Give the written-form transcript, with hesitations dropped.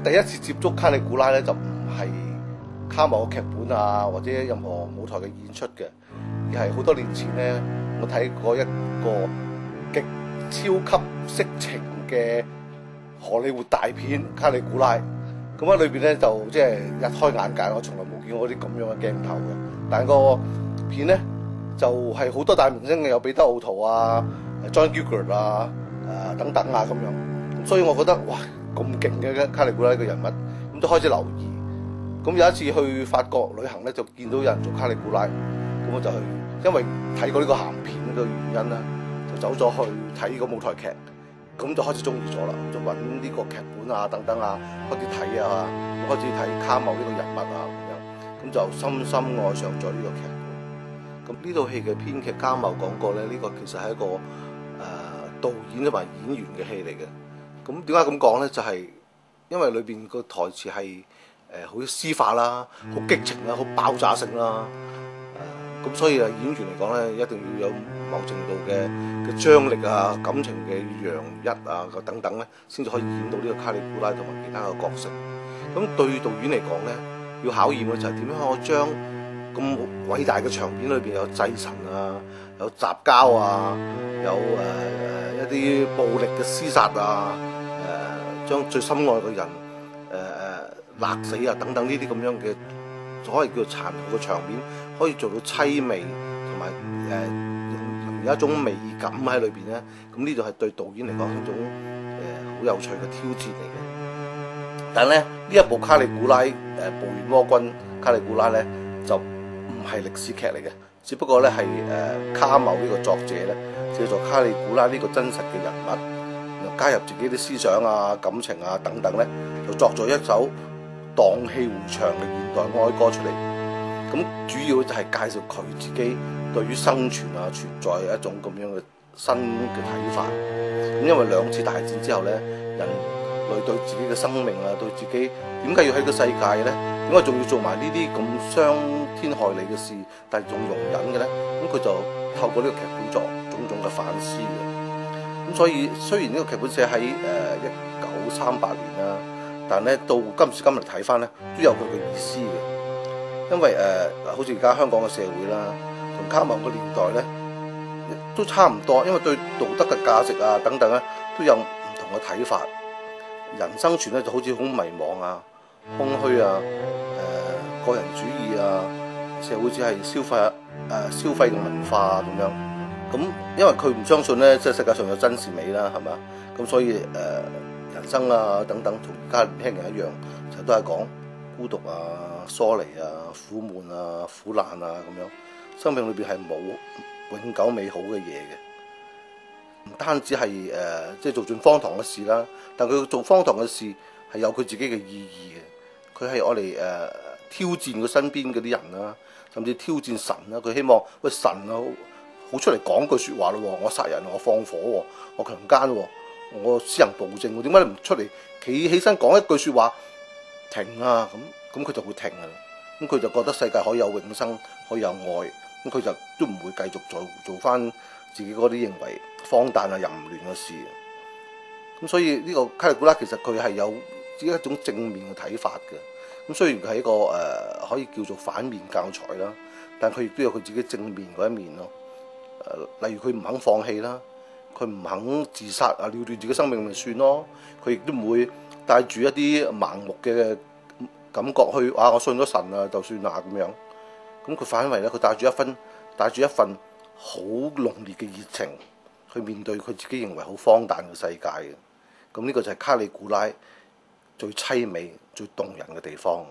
第一次接觸卡里古拉咧，就唔係卡繆嘅劇本啊，或者任何舞台嘅演出嘅，而係好多年前咧，我睇過一個極超級色情嘅荷里活大片《卡里古拉》。咁喺裏邊咧就即係一開眼界，我從來冇見過啲咁樣嘅鏡頭嘅。但係個片咧就係好多大明星嘅，有彼得奧圖啊、John Gielgud 啊、等等啊咁樣。咁所以我覺得哇咁勁嘅卡里古拉呢個人物，咁都開始留意。咁有一次去法國旅行咧，就見到有人做卡里古拉，咁我就去，因為睇過呢個鹹片嘅原因啦，就走咗去睇個舞台劇。咁就開始中意咗啦，就揾呢個劇本啊等等啊，開始睇啊，開始睇卡繆呢個人物啊咁樣，咁就深深愛上咗呢個劇本。咁呢套戲嘅編劇卡繆講過咧，呢個其實係一個導演同埋演員嘅戲嚟嘅。咁點解咁講咧？就係因為裏邊個台詞係好詩化啦，好激情啦，好爆炸性啦。咁所以演員嚟講咧，一定要有某程度嘅張力啊、感情嘅洋溢啊等等咧，先至可以演到呢個卡里古拉同埋其他嘅角色。咁對導演嚟講咧，要考驗嘅就係點樣可以將咁偉大嘅場面裏邊有祭神啊、有雜交啊、有一啲暴力嘅廝殺啊、將最心愛嘅人勒死啊等等呢啲咁樣嘅所謂叫做殘酷嘅場面，可以做到凄美同埋有一種美感喺裏邊咧。咁呢度係對導演嚟講一種好有趣嘅挑戰嚟嘅。但係咧呢一部卡里古拉暴虐魔君卡里古拉咧就唔係歷史劇嚟嘅，只不過咧係卡繆呢個作者咧叫做卡里古拉呢個真實嘅人物，然後加入自己啲思想啊、感情啊等等咧，就作咗一首蕩氣迴腸嘅現代哀歌出嚟。咁主要就係介紹佢自己對於生存啊、存在一種咁樣嘅新嘅睇法。咁因為2次大戰之後咧，人類對自己嘅生命啊，對自己點解要喺個世界咧？點解仲要做埋呢啲咁傷天害理嘅事，但係仲容忍嘅咧？咁佢就透過呢個劇本作種種嘅反思嘅。咁所以雖然呢個劇本寫喺1938年啦，但係咧到今時今日睇翻咧，都有佢嘅意思嘅。因為好似而家香港嘅社會啦，同卡繆個年代咧都差唔多，因為對道德嘅價值啊等等咧都有唔同嘅睇法。人生存咧就好似好迷茫啊、空虛啊、個人主義啊，社會只係消費嘅文化啊咁樣。咁因為佢唔相信咧，即係世界上有真善美啦，係咪？咁所以人生啊等等，同而家年輕人一樣，就都係講孤獨啊、疏離啊、苦悶啊、苦難啊咁樣。生命裏邊係冇永久美好嘅嘢嘅。唔單止係即係做盡荒唐嘅事啦，但佢做荒唐嘅事係有佢自己嘅意義嘅。佢係愛嚟挑戰佢身邊嗰啲人啦，甚至挑戰神啦。佢希望喂神啊好出嚟講句説話咯，我殺人，我放火，我強姦，我私人暴政，點解你唔出嚟企起身講一句説話停啊？咁佢就會停啊。咁佢就覺得世界可以有永生，可以有愛，咁佢就都唔會繼續做翻自己嗰啲認為荒誕啊、淫亂嘅事。咁所以呢個卡里古拉其實佢係有自己一種正面嘅睇法嘅。咁雖然佢係一個可以叫做反面教材啦，但佢亦都有佢自己正面嗰一面咯。例如佢唔肯放棄啦，佢唔肯自殺啊，了斷自己生命咪算咯。佢亦都唔會帶住一啲盲目嘅感覺去我信咗神啊就算啦咁樣。咁佢反為咧，佢帶住一份好濃烈嘅熱情去面對佢自己認為好荒誕嘅世界嘅。咁呢個就係卡里古拉最凄美、最動人嘅地方。